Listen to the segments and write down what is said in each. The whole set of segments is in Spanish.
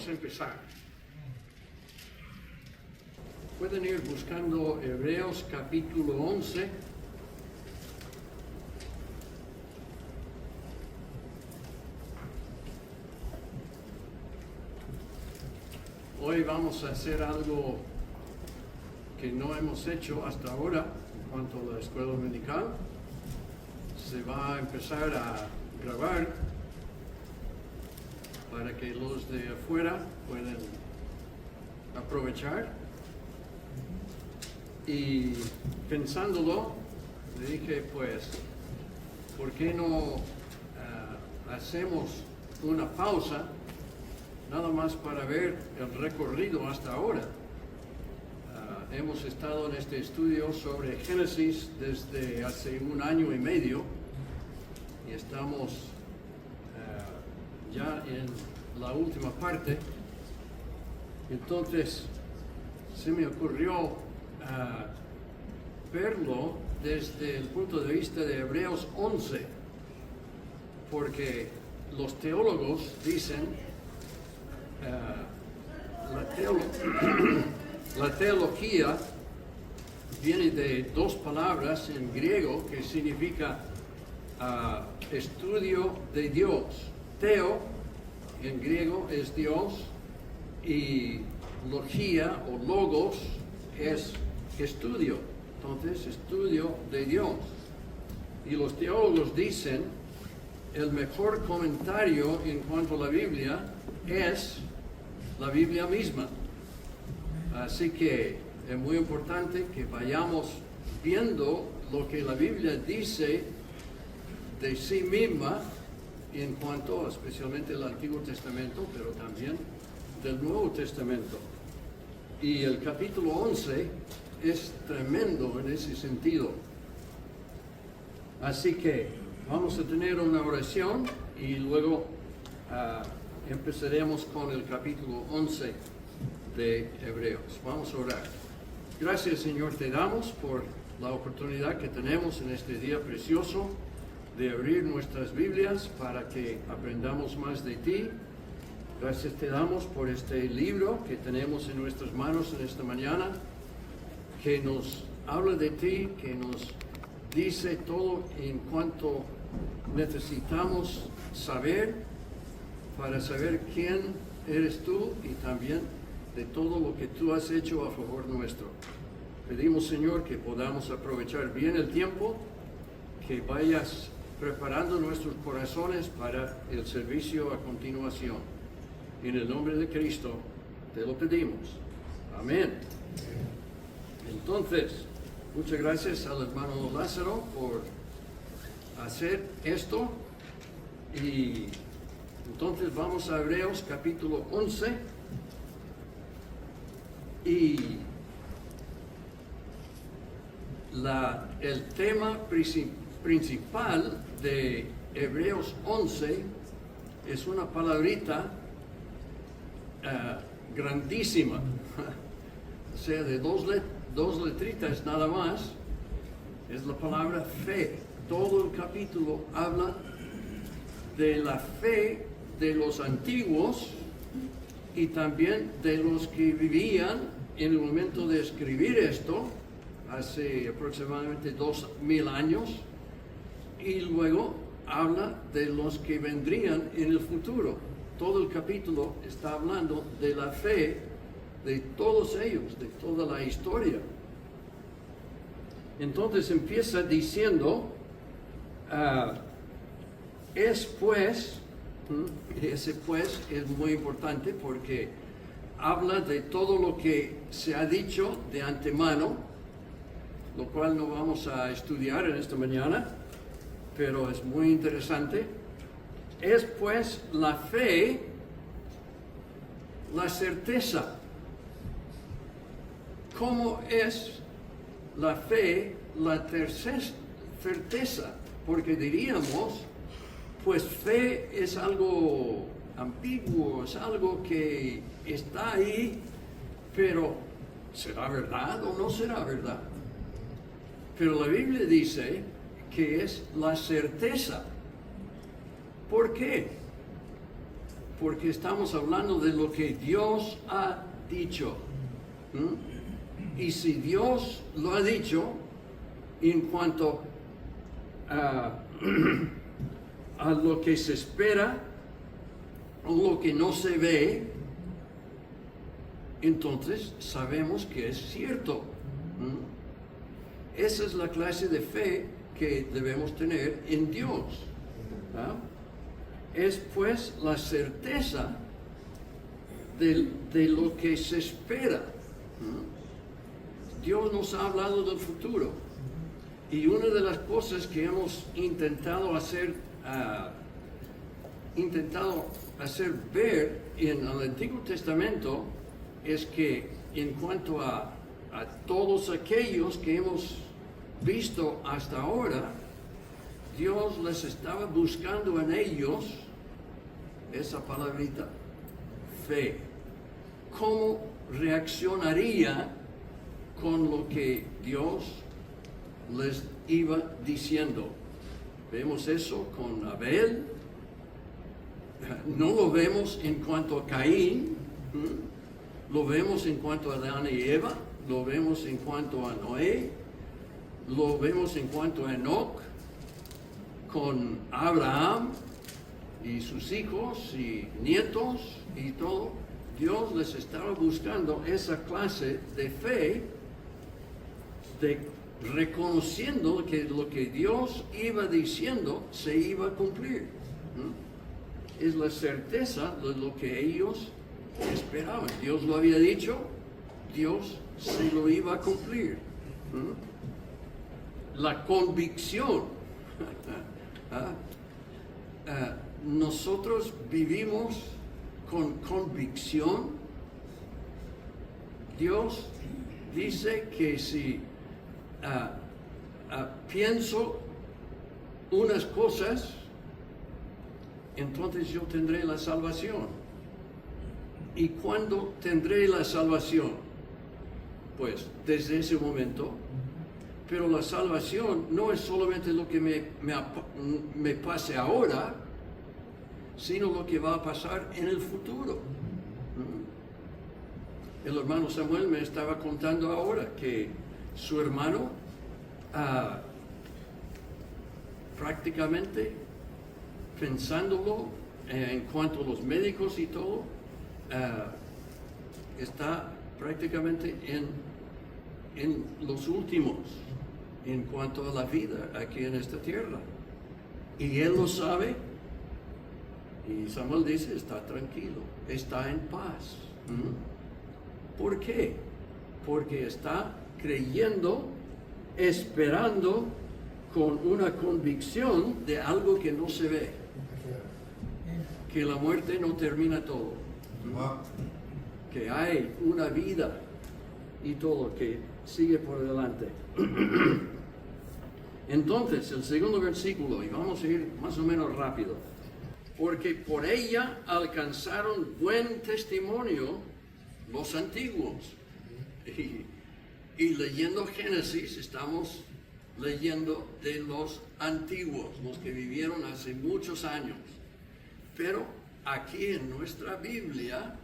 vamos a empezar. Pueden ir buscando Hebreos capítulo 11. Hoy vamos a hacer algo que no hemos hecho hasta ahora en cuanto a la escuela dominical. Se va a empezar a grabar para que los de afuera puedan aprovechar. Y pensándolo, le dije, pues, ¿por qué no hacemos una pausa nada más para ver el recorrido hasta ahora? Hemos estado en este estudio sobre Génesis desde hace 1 año y medio y estamos ya en la última parte. Entonces se me ocurrió verlo desde el punto de vista de Hebreos 11, porque los teólogos dicen la teología viene de 2 palabras en griego que significa estudio de Dios. Theo en griego es Dios y logía o logos es estudio. Entonces, estudio de Dios. Y los teólogos dicen el mejor comentario en cuanto a la Biblia es la Biblia misma. Así que es muy importante que vayamos viendo lo que la Biblia dice de sí misma en cuanto especialmente al Antiguo Testamento, pero también del Nuevo Testamento. Y el capítulo 11 es tremendo en ese sentido. Así que vamos a tener una oración y luego empezaremos con el capítulo 11 de Hebreos. Vamos a orar. Gracias, Señor, te damos por la oportunidad que tenemos en este día precioso de abrir nuestras Biblias para que aprendamos más de ti. Gracias te damos por este libro que tenemos en nuestras manos en esta mañana, que nos habla de ti, que nos dice todo en cuanto necesitamos saber para saber quién eres tú y también de todo lo que tú has hecho a favor nuestro. Pedimos, Señor, que podamos aprovechar bien el tiempo, que vayas preparando nuestros corazones para el servicio a continuación. En el nombre de Cristo te lo pedimos. Amén. Entonces, muchas gracias al hermano Lázaro por hacer esto. Y entonces vamos a Hebreos capítulo 11. Y el tema principal de Hebreos 11 es una palabrita grandísima, o sea, de dos letritas nada más, es la palabra fe. Todo el capítulo habla de la fe de los antiguos y también de los que vivían en el momento de escribir esto, hace aproximadamente 2000 años, y luego habla de los que vendrían en el futuro. Todo el capítulo está hablando de la fe de todos ellos, de toda la historia. Entonces empieza diciendo, ese pues es muy importante porque habla de todo lo que se ha dicho de antemano, lo cual no vamos a estudiar en esta mañana, pero es muy interesante. Es pues la fe, la certeza. ¿Cómo es la fe, la certeza? Porque diríamos, pues fe es algo ambiguo, es algo que está ahí, pero ¿será verdad o no será verdad? Pero la Biblia dice que es la certeza. ¿Por qué? porque estamos hablando de lo que Dios ha dicho. Y si Dios lo ha dicho en cuanto a lo que se espera o lo que no se ve, entonces sabemos que es cierto. Esa es la clase de fe que debemos tener en Dios. Es pues la certeza de lo que se espera. Dios nos ha hablado del futuro, y una de las cosas que hemos intentado hacer ver en el Antiguo Testamento es que en cuanto a todos aquellos que hemos visto hasta ahora, Dios les estaba buscando en ellos esa palabrita, fe. ¿Cómo reaccionaría con lo que Dios les iba diciendo? Vemos eso con Abel. No lo vemos en cuanto a Caín. Lo vemos en cuanto a Adán y Eva. Lo vemos en cuanto a Noé. Lo vemos en cuanto a Enoc, con Abraham y sus hijos y nietos y todo. Dios les estaba buscando esa clase de fe, de reconociendo que lo que Dios iba diciendo se iba a cumplir. Es la certeza de lo que ellos esperaban. Dios lo había dicho, Dios se lo iba a cumplir. La convicción. Nosotros vivimos con convicción. Dios dice que si pienso unas cosas, entonces yo tendré la salvación. ¿Y cuándo tendré la salvación? Pues desde ese momento. Pero la salvación no es solamente lo que me pase ahora, sino lo que va a pasar en el futuro. El hermano Samuel me estaba contando ahora que su hermano prácticamente, pensándolo en cuanto a los médicos y todo, está prácticamente en los últimos en cuanto a la vida aquí en esta tierra. Y él lo sabe, y Samuel dice, está tranquilo, está en paz. ¿Por qué? Porque está creyendo, esperando con una convicción de algo que no se ve, que la muerte no termina todo, que hay una vida y todo que sigue por delante. Entonces, el segundo versículo, y vamos a ir más o menos rápido, porque por ella alcanzaron buen testimonio los antiguos. Y leyendo Génesis, estamos leyendo de los antiguos, los que vivieron hace muchos años. Pero aquí en nuestra Biblia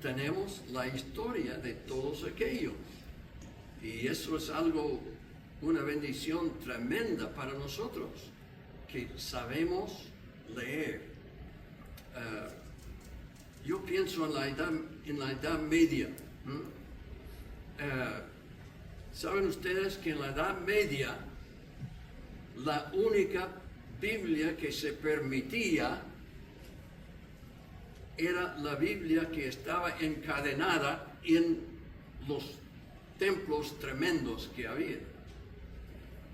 tenemos la historia de todos aquellos. Y eso es algo, una bendición tremenda para nosotros, que sabemos leer. Yo pienso en la Edad Media. ¿Saben ustedes que en la Edad Media la única Biblia que se permitía era la Biblia que estaba encadenada en los templos tremendos que había?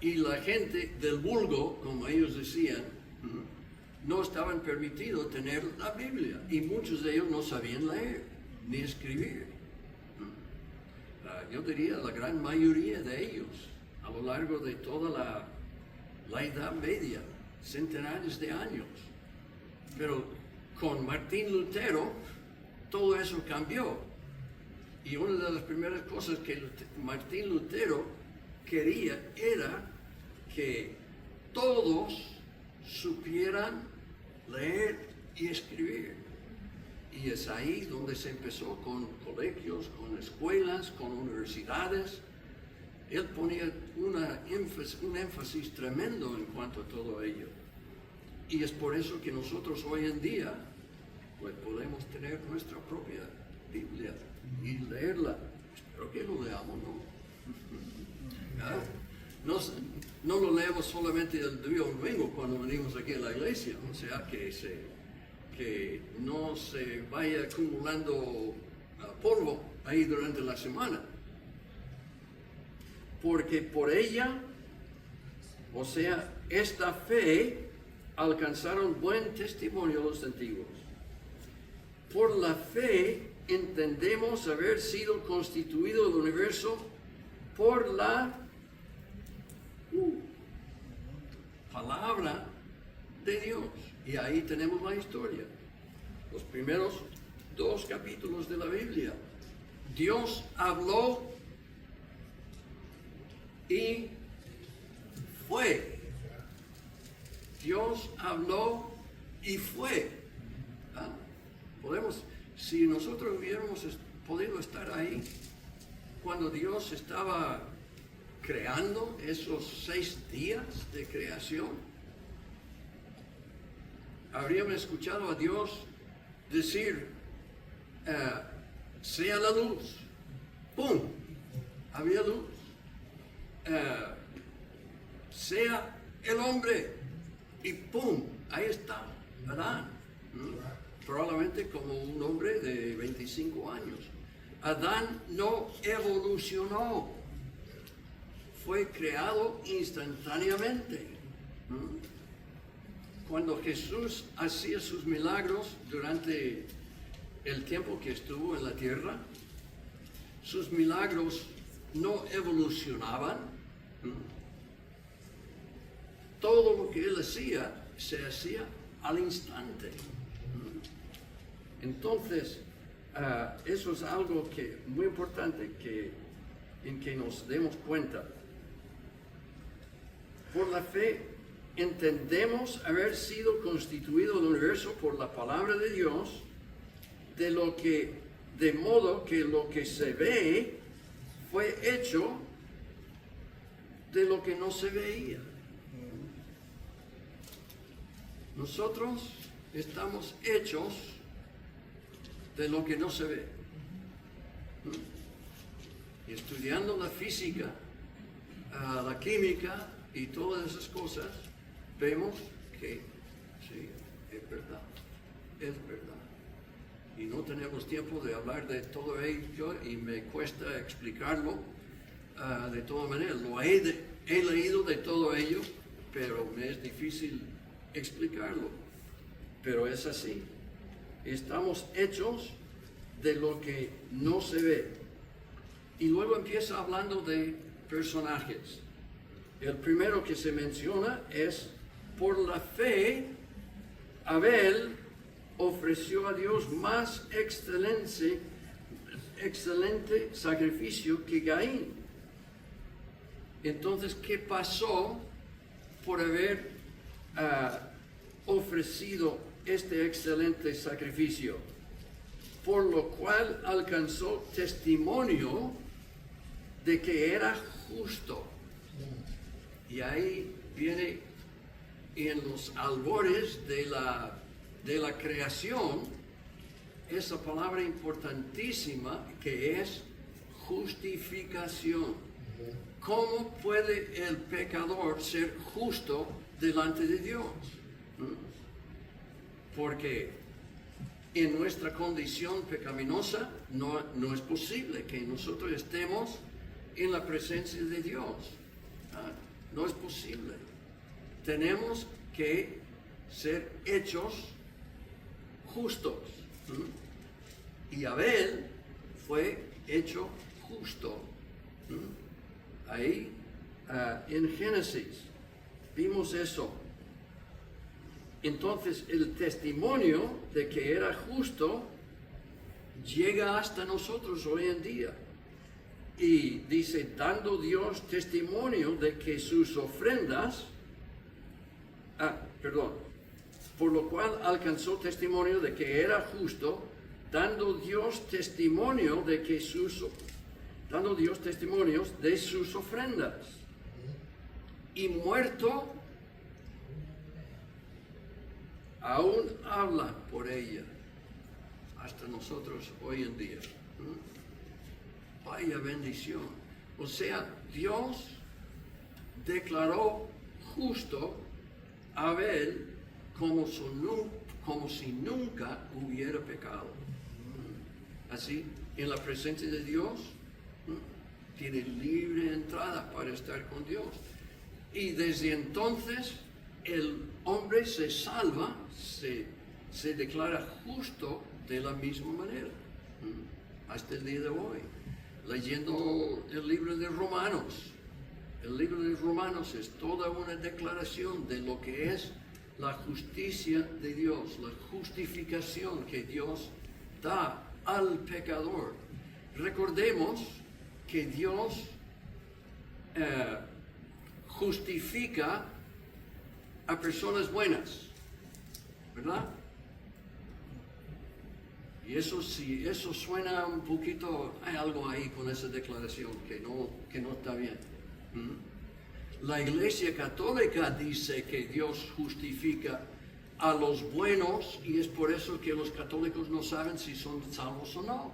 Y la gente del vulgo, como ellos decían, no estaban permitidos tener la Biblia, y muchos de ellos no sabían leer ni escribir. Yo diría la gran mayoría de ellos, a lo largo de toda la Edad Media, centenares de años. Pero con Martín Lutero todo eso cambió. Y una de las primeras cosas que Martín Lutero quería era que todos supieran leer y escribir. Y es ahí donde se empezó con colegios, con escuelas, con universidades. Él ponía un énfasis tremendo en cuanto a todo ello. Y es por eso que nosotros hoy en día pues podemos tener nuestra propia Biblia y leerla. Espero que lo leamos, ¿no? ¿Ah? No lo leemos solamente el día domingo cuando venimos aquí a la iglesia, o sea que no se vaya acumulando polvo ahí durante la semana. Porque por ella, o sea, esta fe, alcanzaron buen testimonio los antiguos. Por la fe entendemos haber sido constituido el universo por la palabra de Dios. Y ahí tenemos la historia. Los primeros 2 capítulos de la Biblia. Dios habló y fue. Dios habló y fue. ¿Ah? Si nosotros hubiéramos podido estar ahí cuando Dios estaba creando esos 6 días de creación, habríamos escuchado a Dios decir, sea la luz, ¡pum!, había luz. Sea el hombre, y ¡pum!, ahí está, Adán. Probablemente como un hombre de 25 años. Adán no evolucionó, fue creado instantáneamente. Cuando Jesús hacía sus milagros durante el tiempo que estuvo en la tierra, sus milagros no evolucionaban. Todo lo que él hacía se hacía al instante. Entonces, eso es algo muy importante en que nos demos cuenta. Por la fe entendemos haber sido constituido el universo por la palabra de Dios, de modo que lo que se ve fue hecho de lo que no se veía. Nosotros estamos hechos de lo que no se ve. Y estudiando la física, la química y todas esas cosas, vemos que sí, es verdad. Y no tenemos tiempo de hablar de todo ello y me cuesta explicarlo de todas maneras. He leído de todo ello, pero me es difícil explicarlo. Pero es así. Estamos hechos de lo que no se ve. Y luego empieza hablando de personajes. El primero que se menciona es, por la fe, Abel ofreció a Dios más excelente sacrificio que Caín. Entonces, ¿qué pasó por haber ofrecido este excelente sacrificio? Por lo cual alcanzó testimonio de que era justo. Y ahí viene en los albores de la creación esa palabra importantísima que es justificación. ¿Cómo puede el pecador ser justo delante de Dios? Porque en nuestra condición pecaminosa no es posible que nosotros estemos en la presencia de Dios. No es posible. Tenemos que ser hechos justos. Y Abel fue hecho justo. Ahí en Génesis vimos eso. Entonces el testimonio de que era justo llega hasta nosotros hoy en día. Y dice, dando Dios testimonio de que sus ofrendas, por lo cual alcanzó testimonio de que era justo dando Dios testimonios de sus ofrendas, y muerto aún habla por ella hasta nosotros hoy en día. Vaya bendición. O sea, Dios declaró justo a Abel como si nunca hubiera pecado. Así, en la presencia de Dios, tiene libre entrada para estar con Dios. Y desde entonces, el hombre se salva, se declara justo de la misma manera, hasta el día de hoy. Leyendo el libro de Romanos, el libro de Romanos es toda una declaración de lo que es la justicia de Dios, la justificación que Dios da al pecador. Recordemos que Dios justifica a personas buenas, ¿verdad? Y si eso suena un poquito, hay algo ahí con esa declaración que no está bien. La Iglesia Católica dice que Dios justifica a los buenos, y es por eso que los católicos no saben si son salvos o no.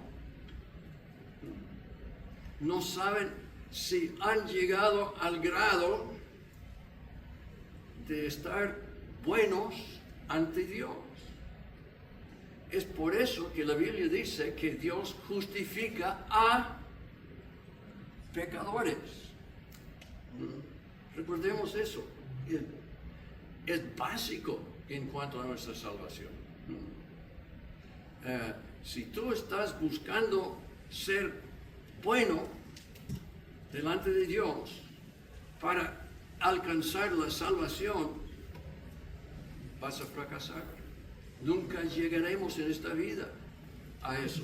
No saben si han llegado al grado de estar buenos ante Dios. Es por eso que la Biblia dice que Dios justifica a pecadores. Recordemos eso. Es básico en cuanto a nuestra salvación. Si tú estás buscando ser bueno delante de Dios para alcanzar la salvación, vas a fracasar. Nunca llegaremos en esta vida a eso.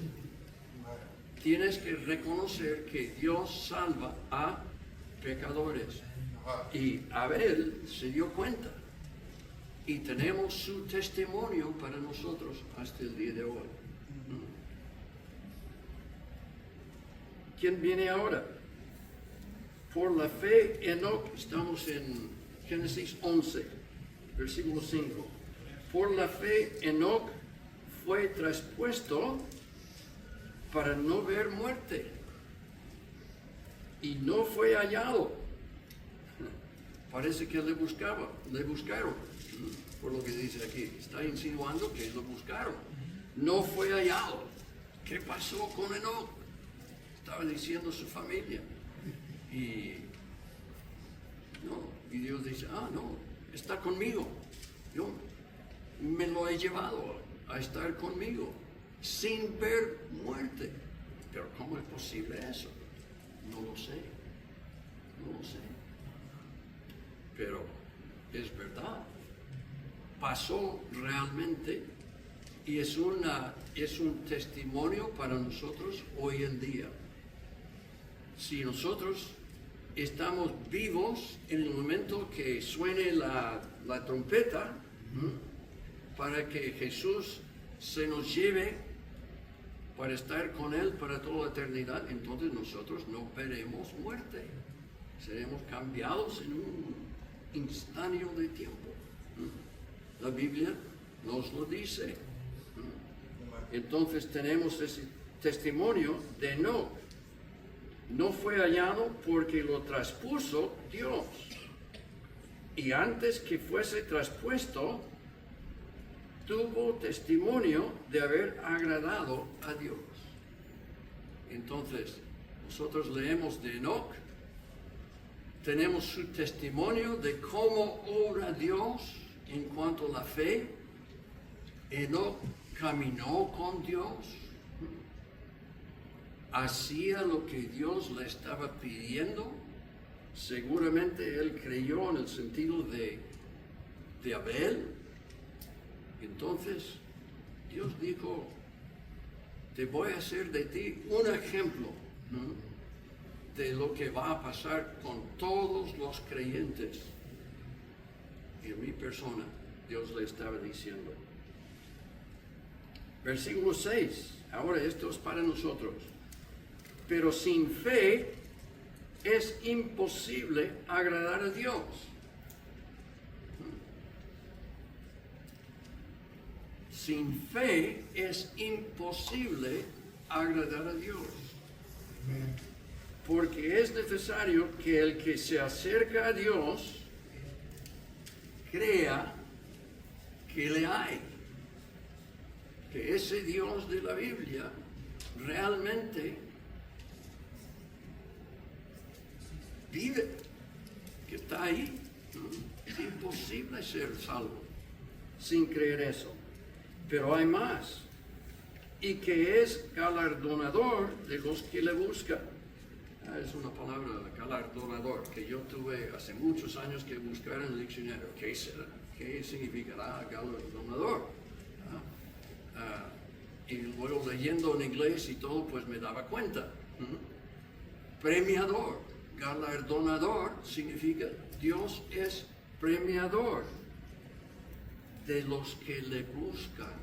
Tienes que reconocer que Dios salva a pecadores. Y Abel se dio cuenta. Y tenemos su testimonio para nosotros hasta el día de hoy. ¿Quién viene ahora? Por la fe, Enoc, estamos en Génesis 11, versículo 5. Por la fe, Enoc fue traspuesto para no ver muerte, y no fue hallado. Parece que le buscaron, por lo que dice aquí. Está insinuando que lo buscaron. No fue hallado. ¿Qué pasó con Enoc? Estaba diciendo su familia. Y Dios dice, no, está conmigo. Yo me lo he llevado a estar conmigo sin ver muerte. Pero ¿cómo es posible eso? No lo sé. Pero es verdad. Pasó realmente, y es un testimonio para nosotros hoy en día. Si nosotros estamos vivos en el momento que suene la trompeta, para que Jesús se nos lleve para estar con Él para toda la eternidad, entonces nosotros no veremos muerte. Seremos cambiados en un instante de tiempo. La Biblia nos lo dice. Entonces tenemos ese testimonio de Enoc. No fue hallado porque lo traspuso Dios. Y antes que fuese traspuesto, tuvo testimonio de haber agradado a Dios. Entonces, nosotros leemos de Enoc, tenemos su testimonio de cómo obra Dios en cuanto a la fe. Enoc caminó con Dios, hacía lo que Dios le estaba pidiendo. Seguramente él creyó en el sentido de Abel. Entonces Dios dijo, te voy a hacer de ti un ejemplo, de lo que va a pasar con todos los creyentes. En mi persona, Dios le estaba diciendo. Versículo 6. Ahora esto es para nosotros. Pero sin fe es imposible agradar a Dios. Sin fe es imposible agradar a Dios. Porque es necesario que el que se acerca a Dios crea que le hay. Que ese Dios de la Biblia realmente vive, que está ahí. Es imposible ser salvo sin creer eso. Pero hay más, y que es galardonador de los que le buscan. Es una palabra, galardonador, que yo tuve hace muchos años que buscar en el diccionario. ¿Qué será? ¿Qué significará galardonador? Y luego leyendo en inglés y todo, pues me daba cuenta. Premiador, galardonador significa Dios es premiador de los que le buscan.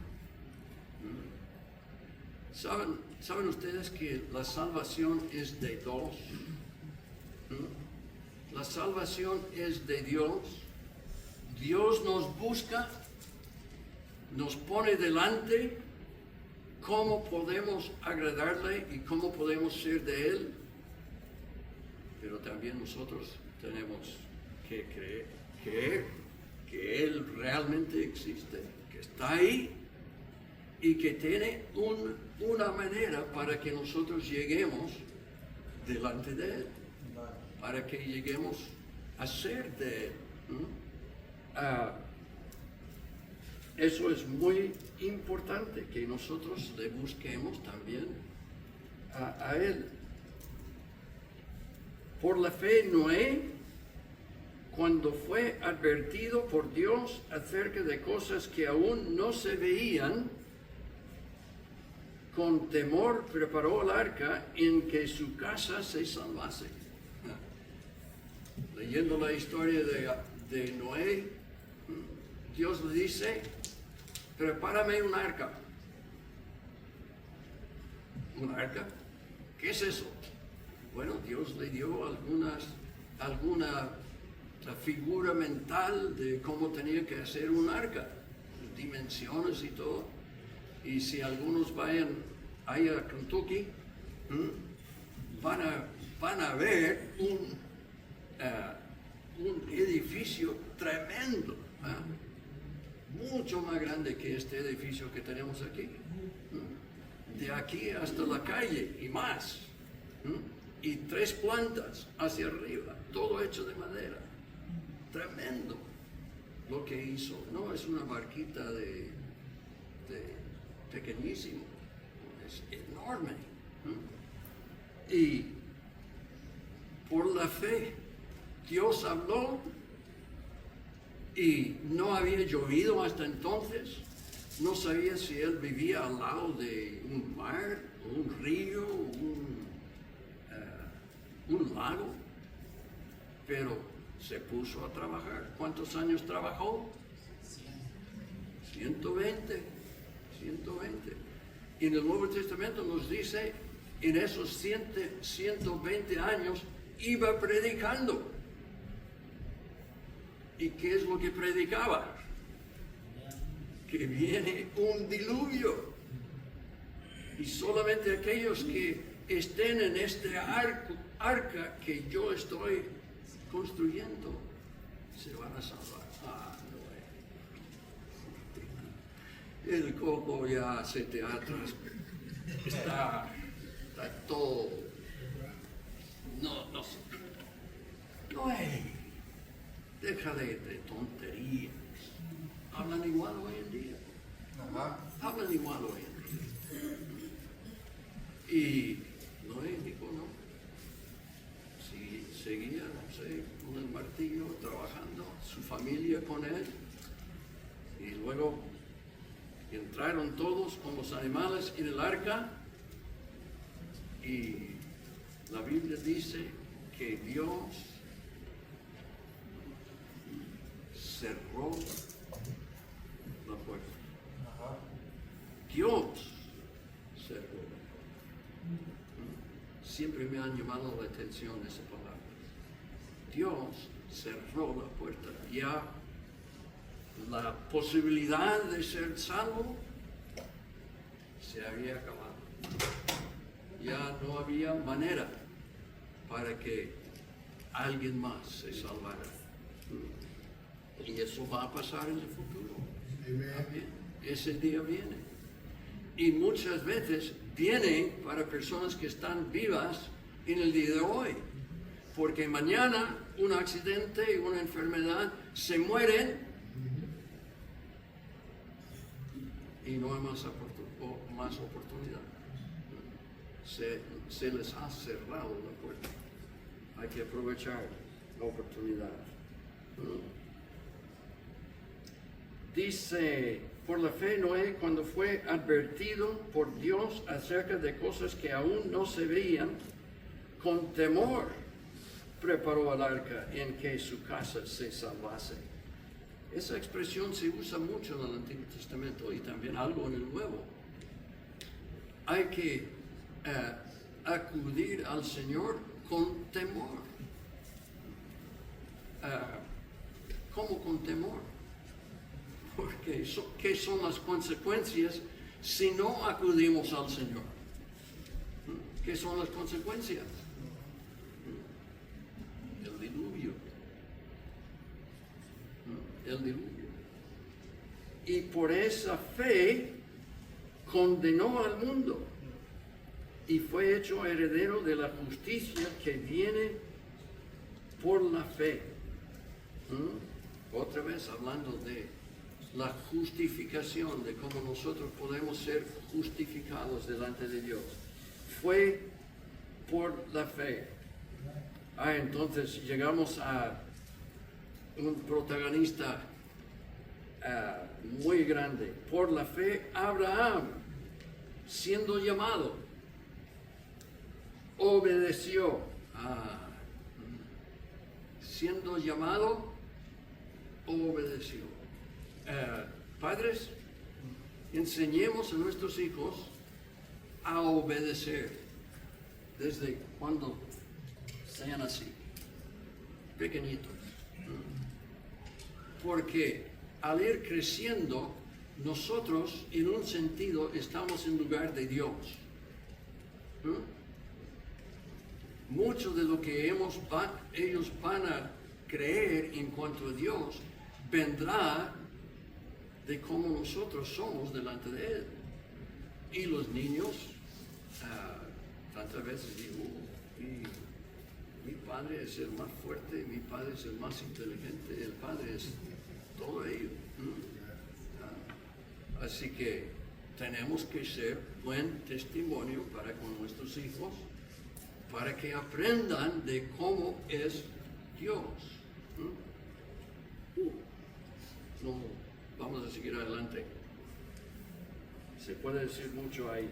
¿Saben ustedes que la salvación es de dos? La salvación es de Dios. Dios nos busca, nos pone delante cómo podemos agradarle y cómo podemos ser de Él. Pero también nosotros tenemos que creer que Él realmente existe, que está ahí y que tiene una manera para que nosotros lleguemos delante de Él, para que lleguemos a ser de Él. Eso es muy importante, que nosotros le busquemos también a Él. Por la fe, Noé, cuando fue advertido por Dios acerca de cosas que aún no se veían, con temor preparó el arca en que su casa se salvase. Leyendo la historia de Noé, Dios le dice, prepárame un arca. ¿Un arca? ¿Qué es eso? Bueno, Dios le dio alguna figura mental de cómo tenía que hacer un arca, dimensiones y todo. Y si algunos vayan ahí a Kentucky, van a ver un edificio tremendo, mucho más grande que este edificio que tenemos aquí. De aquí hasta la calle y más. Y 3 plantas hacia arriba, todo hecho de madera. Tremendo lo que hizo. No es una barquita de pequeñísimo, es enorme. Y por la fe, Dios habló y no había llovido hasta entonces. No sabía si él vivía al lado de un mar, un río, un lago, pero se puso a trabajar. ¿Cuántos años trabajó? 120. Y en el Nuevo Testamento nos dice, en esos 120 años iba predicando. ¿Y qué es lo que predicaba? Que viene un diluvio. Y solamente aquellos que estén en este arca que yo estoy construyendo se van a salvar. No. El coco ya se te atrás. Está todo. No sé. No hay. Deja de tonterías. Hablan igual hoy en día. Hablan igual hoy en día. Y Noé dijo, no. Si seguía, no sé, con el martillo, trabajando, su familia con él. Y luego entraron todos con los animales en el arca. Y la Biblia dice que Dios cerró la puerta. Dios cerró siempre me han llamado la atención esa palabra. Dios cerró la puerta. Ya la posibilidad de ser salvo se había acabado. Ya no había manera para que alguien más se salvara. Y eso va a pasar en el futuro. También. Ese día viene. Y muchas veces viene para personas que están vivas en el día de hoy. Porque mañana un accidente, una enfermedad, se mueren y no hay más oportunidad. Se les ha cerrado la puerta. Hay que aprovechar la oportunidad. Dice, por la fe Noé, cuando fue advertido por Dios acerca de cosas que aún no se veían, con temor preparó el arca en que su casa se salvase. Esa expresión se usa mucho en el Antiguo Testamento y también algo en el Nuevo. Hay que acudir al Señor con temor. ¿Cómo con temor? Porque ¿qué son las consecuencias si no acudimos al Señor? ¿Qué son las consecuencias? El diluvio. El diluvio. Y por esa fe condenó al mundo y fue hecho heredero de la justicia que viene por la fe. Otra vez hablando de la justificación, de cómo nosotros podemos ser justificados delante de Dios. Fue por la fe. Entonces llegamos a un protagonista muy grande. Por la fe, Abraham, siendo llamado, obedeció. Siendo llamado, obedeció. Padres, enseñemos a nuestros hijos a obedecer desde cuando sean así, pequeñitos. Porque al ir creciendo, nosotros en un sentido estamos en lugar de Dios. Mucho de lo que ellos van a creer en cuanto a Dios vendrá de cómo nosotros somos delante de Él. Y los niños, tantas veces digo, mi padre es el más fuerte, mi padre es el más inteligente, el padre es todo ello. Así que tenemos que ser buen testimonio para con nuestros hijos, para que aprendan de cómo es Dios. No, vamos a seguir adelante. Se puede decir mucho ahí.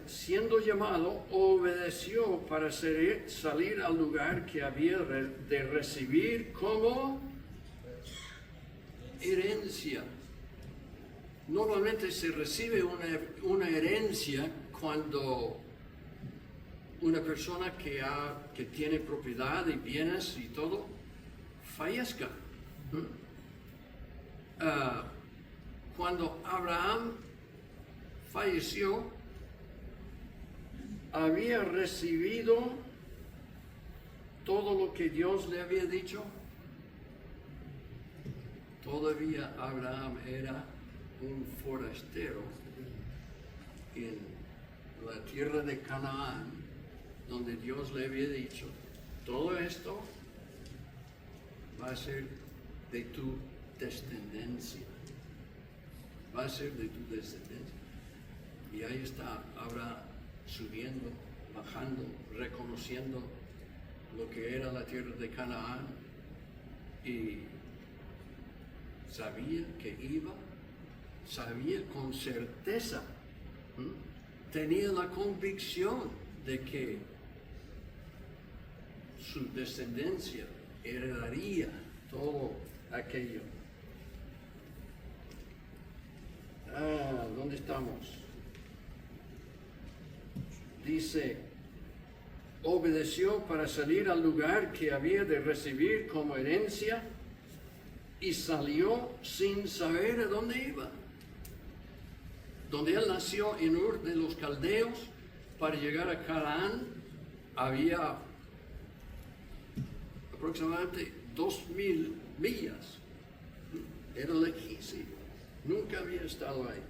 Siendo llamado, obedeció para salir al lugar que había de recibir como herencia. Normalmente se recibe una herencia cuando una persona que tiene propiedad y bienes y todo fallezca. Cuando Abraham falleció, había recibido todo lo que Dios le había dicho. Todavía Abraham era un forastero en la tierra de Canaán, donde Dios le había dicho, todo esto va a ser de tu descendencia. Va a ser de tu descendencia. Y ahí está Abraham subiendo, bajando, reconociendo lo que era la tierra de Canaán y sabía que sabía con certeza, tenía la convicción de que su descendencia heredaría todo aquello. ¿Dónde estamos? dice, obedeció para salir al lugar que había de recibir como herencia y salió sin saber a dónde iba. Donde él nació en Ur de los Caldeos, para llegar a Canaán había aproximadamente 2000 millas. Era lejísimo, nunca había estado ahí.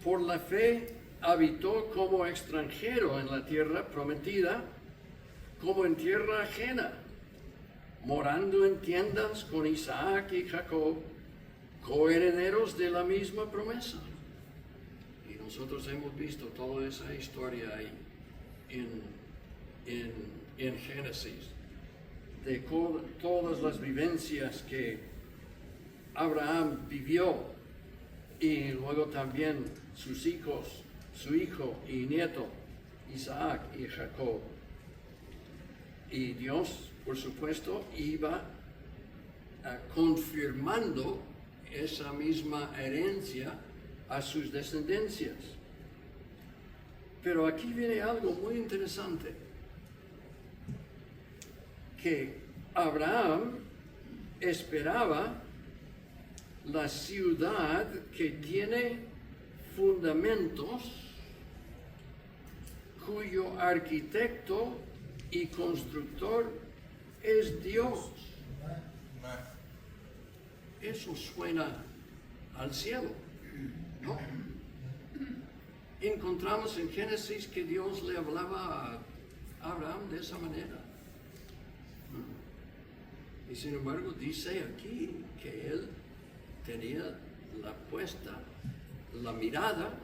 Por la fe habitó como extranjero en la tierra prometida, como en tierra ajena, morando en tiendas con Isaac y Jacob, coherederos de la misma promesa. Y nosotros hemos visto toda esa historia ahí en Génesis, de todas las vivencias que Abraham vivió, y luego también sus hijos, su hijo y nieto, Isaac y Jacob. Y Dios, por supuesto, iba confirmando esa misma herencia a sus descendencias. Pero aquí viene algo muy interesante, que Abraham esperaba la ciudad que tiene fundamentos, cuyo arquitecto y constructor es Dios. Eso suena al cielo, ¿no? Encontramos en Génesis que Dios le hablaba a Abraham de esa manera. Y sin embargo dice aquí que él tenía la mirada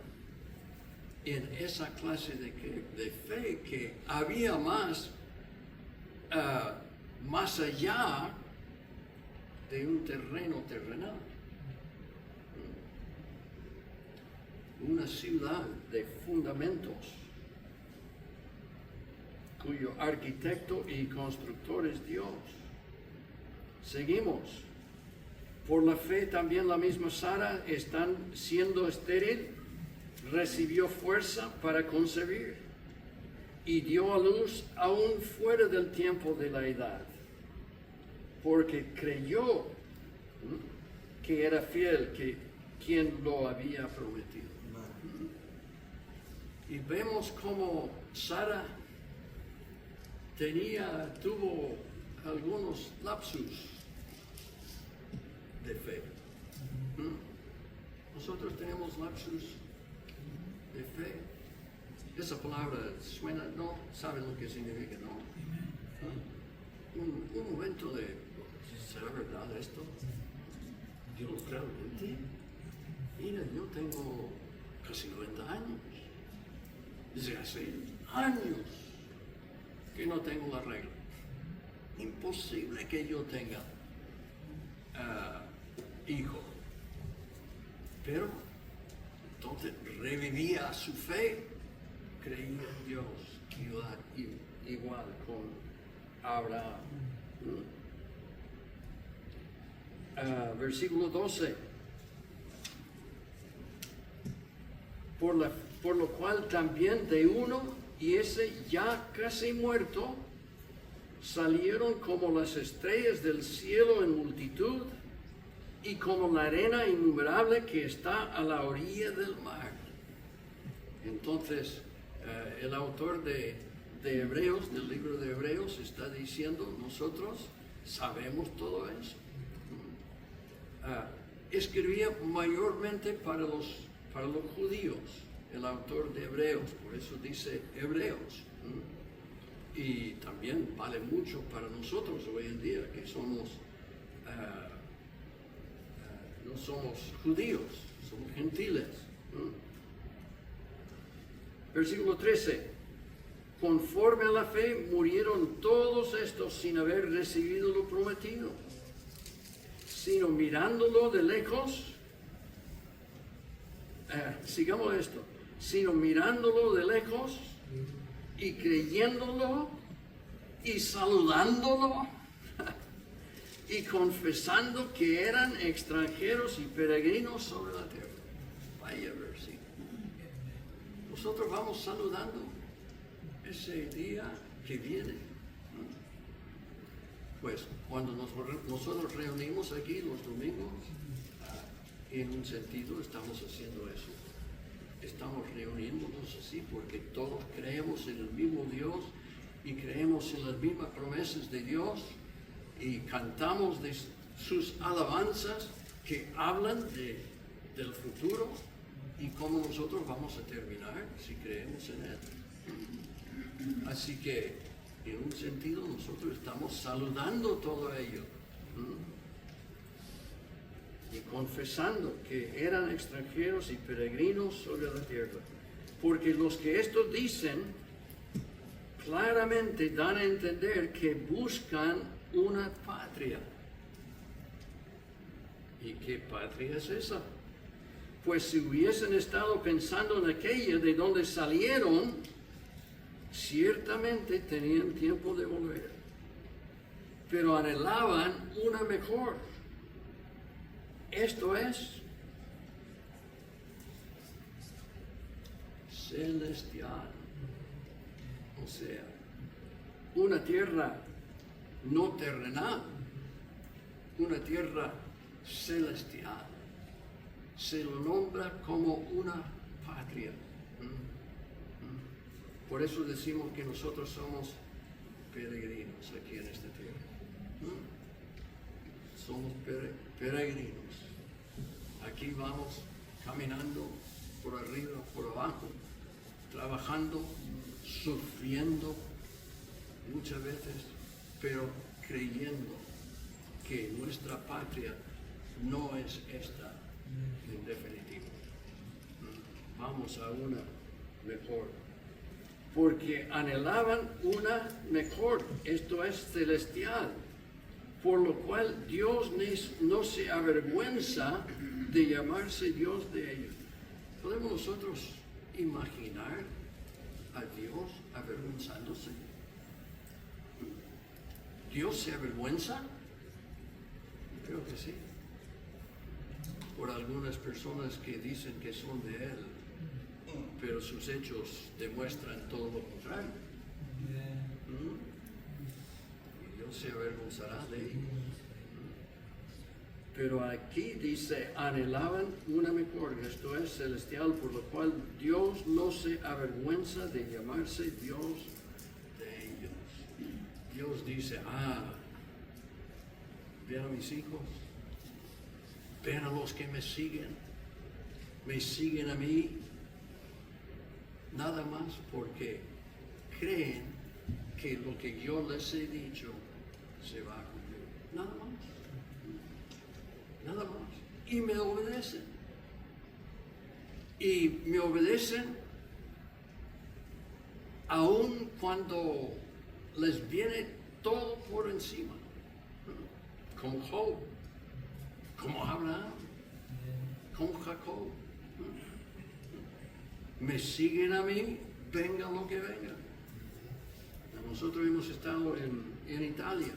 en esa clase de fe, que había más allá de un terreno terrenal. Una ciudad de fundamentos, cuyo arquitecto y constructor es Dios. Seguimos. Por la fe también la misma Sara, estando siendo estéril, recibió fuerza para concebir y dio a luz aún fuera del tiempo de la edad, porque creyó que era fiel quien lo había prometido. Y vemos cómo Sara tuvo algunos lapsus de fe. Nosotros tenemos lapsus de fe. Esa palabra suena, no saben lo que significa, ¿no? Un momento de, ¿será verdad esto? Dios realmente. Mira, yo tengo casi 90 años. Desde hace años que no tengo la regla. Imposible que yo tenga hijo. Pero entonces revivía su fe, creía en Dios, igual con Abraham. Versículo 12. Por lo cual también de uno, y ese ya casi muerto, salieron como las estrellas del cielo en multitud, y como la arena innumerable que está a la orilla del mar. Entonces, el autor de Hebreos, del libro de Hebreos, está diciendo, nosotros sabemos todo eso. Escribía mayormente para los judíos, el autor de Hebreos, por eso dice Hebreos. Y también vale mucho para nosotros hoy en día, que somos no somos judíos, somos gentiles. Versículo 13. Conforme a la fe murieron todos estos sin haber recibido lo prometido, sino mirándolo de lejos. Sigamos esto. Sino mirándolo de lejos y creyéndolo y saludándolo y confesando que eran extranjeros y peregrinos sobre la tierra. Vaya versículo. nosotros vamos saludando ese día que viene. Pues cuando nosotros reunimos aquí los domingos, en un sentido estamos haciendo eso. Estamos reuniéndonos así porque todos creemos en el mismo Dios y creemos en las mismas promesas de Dios y cantamos de sus alabanzas que hablan del futuro y cómo nosotros vamos a terminar si creemos en Él. Así que, en un sentido, nosotros estamos saludando todo ello y confesando que eran extranjeros y peregrinos sobre la tierra. Porque los que esto dicen claramente dan a entender que buscan una patria. ¿Y qué patria es esa? Pues si hubiesen estado pensando en aquella de donde salieron, ciertamente tenían tiempo de volver, pero anhelaban una mejor. Esto es celestial, o sea, una tierra no terrenal, una tierra celestial. Se lo nombra como una patria. Por eso decimos que nosotros somos peregrinos aquí en esta tierra. Somos peregrinos. Aquí vamos caminando por arriba, por abajo, trabajando, sufriendo muchas veces, pero creyendo que nuestra patria no es esta en definitivo. Vamos a una mejor. Porque anhelaban una mejor, esto es celestial, por lo cual Dios no se avergüenza de llamarse Dios de ellos. ¿Podemos nosotros imaginar a Dios avergonzándose? ¿Dios se avergüenza? Creo que sí. Por algunas personas que dicen que son de Él, pero sus hechos demuestran todo lo contrario. Y Dios se avergonzará de ellos. Pero aquí dice, anhelaban una mejor, esto es celestial, por lo cual Dios no se avergüenza de llamarse Dios de ellos. Dios dice, ven a mis hijos, ven a los que me siguen a mí, nada más porque creen que lo que yo les he dicho se va a cumplir. Nada más. Nada más. Y me obedecen. Y me obedecen aun cuando les viene todo por encima. Como Job, como Abraham, como Jacob. Me siguen a mí, venga lo que venga. Nosotros hemos estado en Italia,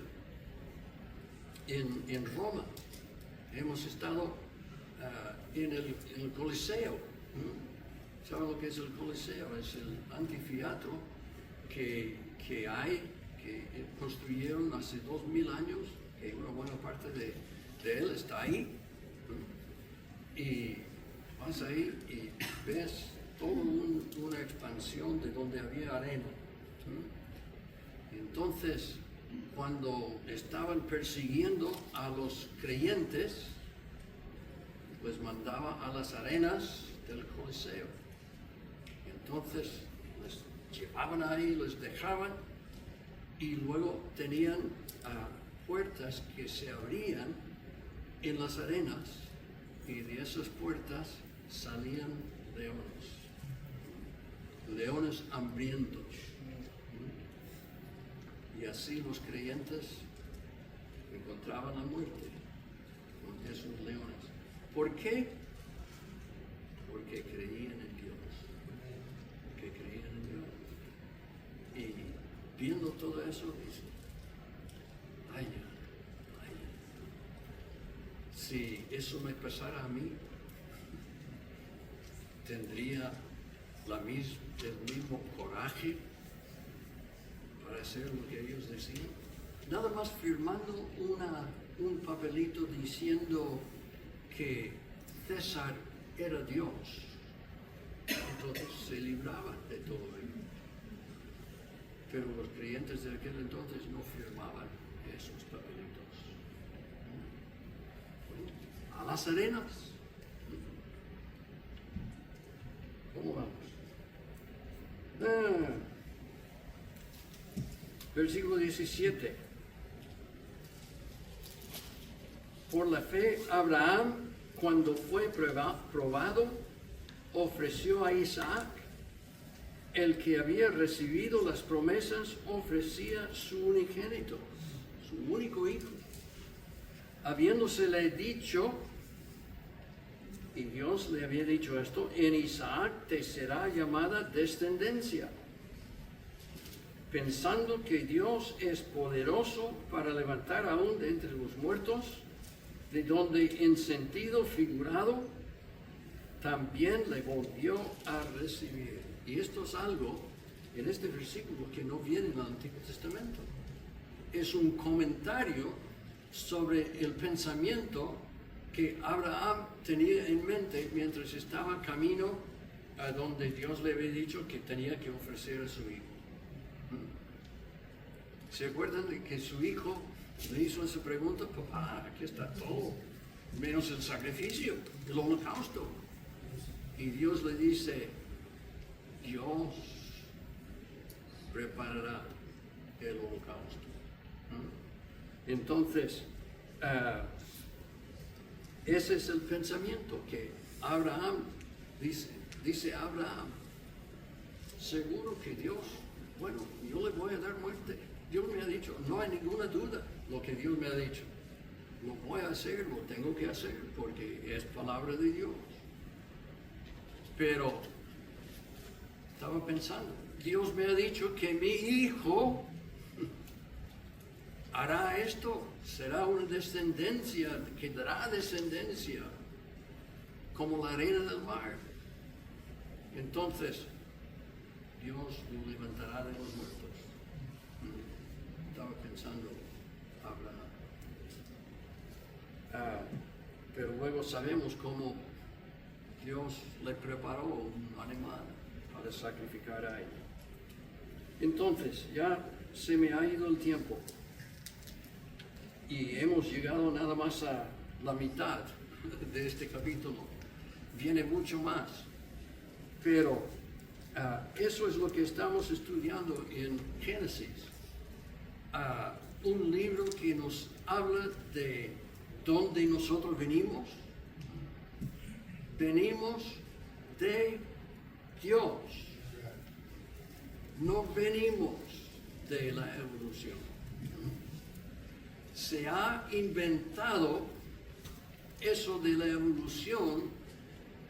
en Roma, hemos estado en el Coliseo. ¿Saben lo que es el Coliseo? Es el anfiteatro que construyeron hace 2000 años, que una buena parte de él está ahí. Y vas ahí y ves toda una expansión de donde había arena. Entonces, cuando estaban persiguiendo a los creyentes, pues mandaba a las arenas del Coliseo. Entonces, les llevaban ahí, les dejaban, y luego tenían puertas que se abrían en las arenas, y de esas puertas salían leones hambrientos. Y así los creyentes encontraban la muerte con esos leones. ¿Por qué? Porque creían en Dios. Porque creían en Dios. Y viendo todo eso, dice, vaya, si eso me pasara a mí, tendría el mismo coraje para hacer lo que ellos decían. Nada más firmando un papelito diciendo que César era Dios. Entonces se libraban de todo ello. Pero los creyentes de aquel entonces no firmaban esos papelitos. A las arenas. ¿Cómo vamos? Versículo 17. Por la fe, Abraham, cuando fue probado, ofreció a Isaac. El que había recibido las promesas ofrecía su unigénito, su único hijo. Habiéndosele dicho, y Dios le había dicho esto, en Isaac te será llamada descendencia, pensando que Dios es poderoso para levantar aún de entre los muertos, de donde en sentido figurado también le volvió a recibir. Y esto es algo en este versículo que no viene en el Antiguo Testamento. Es un comentario sobre el pensamiento que Abraham tenía en mente mientras estaba camino a donde Dios le había dicho que tenía que ofrecer a su hijo. ¿Se acuerdan de que su hijo le hizo esa pregunta? Papá, aquí está todo, menos el sacrificio, el holocausto. Y Dios le dice, Dios preparará el holocausto. Entonces, ese es el pensamiento que Abraham dice Abraham, seguro que Dios, bueno, yo le voy a dar muerte. Dios me ha dicho, no hay ninguna duda lo que Dios me ha dicho. Lo voy a hacer, lo tengo que hacer, porque es palabra de Dios. Pero estaba pensando, Dios me ha dicho que mi hijo hará esto, será una descendencia, que dará descendencia como la arena del mar. Entonces, Dios lo levantará de los muertos. Estaba pensando Abraham. Pero luego sabemos cómo Dios le preparó un animal para sacrificar a él. Entonces, ya se me ha ido el tiempo y hemos llegado nada más a la mitad de este capítulo. Viene mucho más, pero eso es lo que estamos estudiando en Génesis. Un libro que nos habla de dónde nosotros venimos. Venimos de Dios. No venimos de la evolución. Se ha inventado eso de la evolución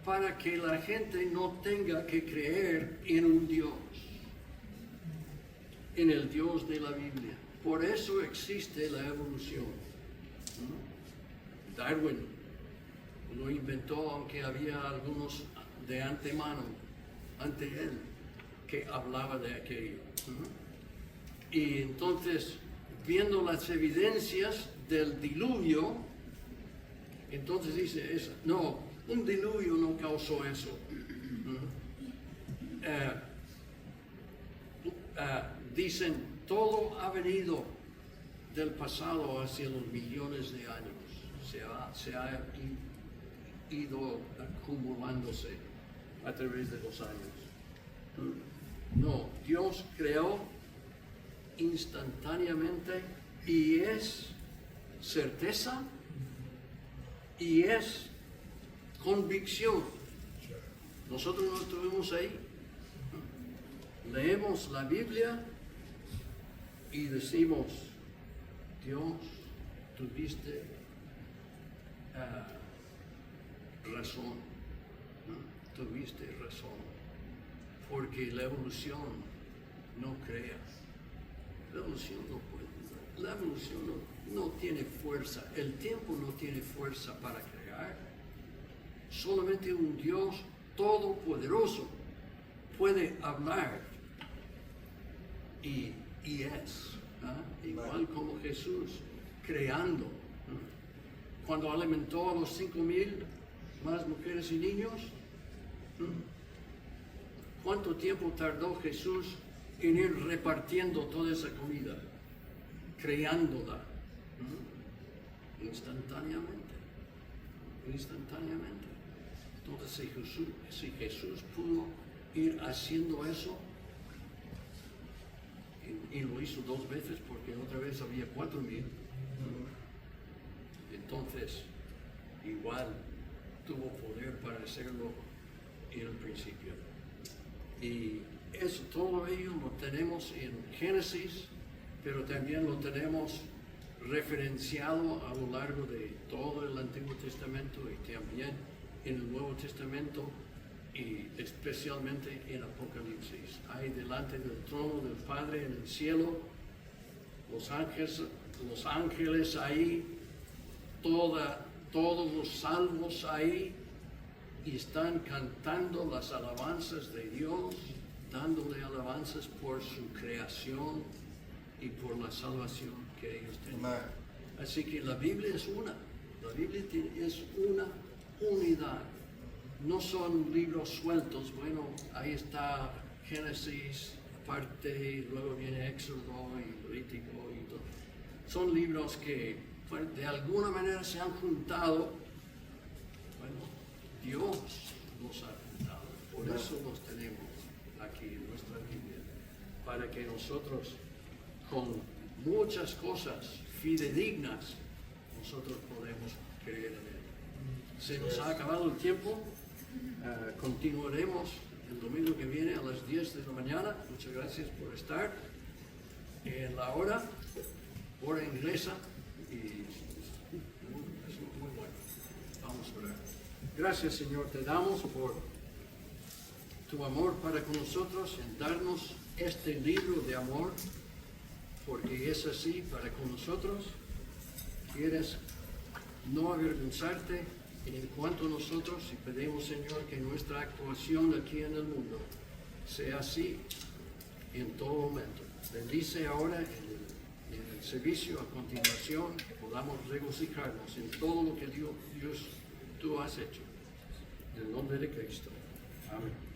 para que la gente no tenga que creer en un Dios, en el Dios de la Biblia. Por eso existe la evolución. Darwin lo inventó, aunque había algunos de antemano ante él que hablaba de aquello. Y entonces, viendo las evidencias del diluvio, entonces dice, no, un diluvio no causó eso. Dicen, todo ha venido del pasado hacia los millones de años. Se ha ido acumulándose a través de los años. No, Dios creó instantáneamente y es certeza y es convicción. Nosotros no estuvimos ahí. Leemos la Biblia y decimos, Dios, tuviste razón, tuviste razón, porque la evolución no crea, la evolución no puede, la evolución no tiene fuerza, el tiempo no tiene fuerza para crear, solamente un Dios todopoderoso puede hablar y es, ¿ah? Igual como Jesús, creando. Cuando alimentó a los 5,000 más mujeres y niños, ¿cuánto tiempo tardó Jesús en ir repartiendo toda esa comida? Creándola. Instantáneamente. Entonces, si Jesús pudo ir haciendo eso, y lo hizo 2 veces porque otra vez había 4,000, entonces igual tuvo poder para hacerlo en el principio. Y eso, todo ello lo tenemos en Génesis, pero también lo tenemos referenciado a lo largo de todo el Antiguo Testamento y también en el Nuevo Testamento y especialmente en Apocalipsis. Hay delante del trono del Padre en el cielo los ángeles ahí, todos los salvos ahí, y están cantando las alabanzas de Dios, dándole alabanzas por su creación y por la salvación que ellos tienen. Así que la Biblia es una unidad. No son libros sueltos. Bueno, ahí está Génesis aparte, y luego viene Éxodo y Levítico y todo. Son libros que de alguna manera se han juntado. Bueno, Dios los ha juntado. Por eso los tenemos aquí en nuestra Biblia, para que nosotros, con muchas cosas fidedignas, nosotros podemos creer en Él. Se nos ha acabado el tiempo. Continuaremos el domingo que viene a las 10 de la mañana. Muchas gracias por estar en la hora inglesa, y es muy bueno. Vamos a orar. Gracias, Señor, te damos por tu amor para con nosotros, en darnos este libro de amor, porque es así para con nosotros. Quieres no avergonzarte en cuanto a nosotros, y pedimos, Señor, que nuestra actuación aquí en el mundo sea así en todo momento. Bendice ahora en el servicio a continuación, que podamos regocijarnos en todo lo que Dios tú has hecho. En el nombre de Cristo. Amén.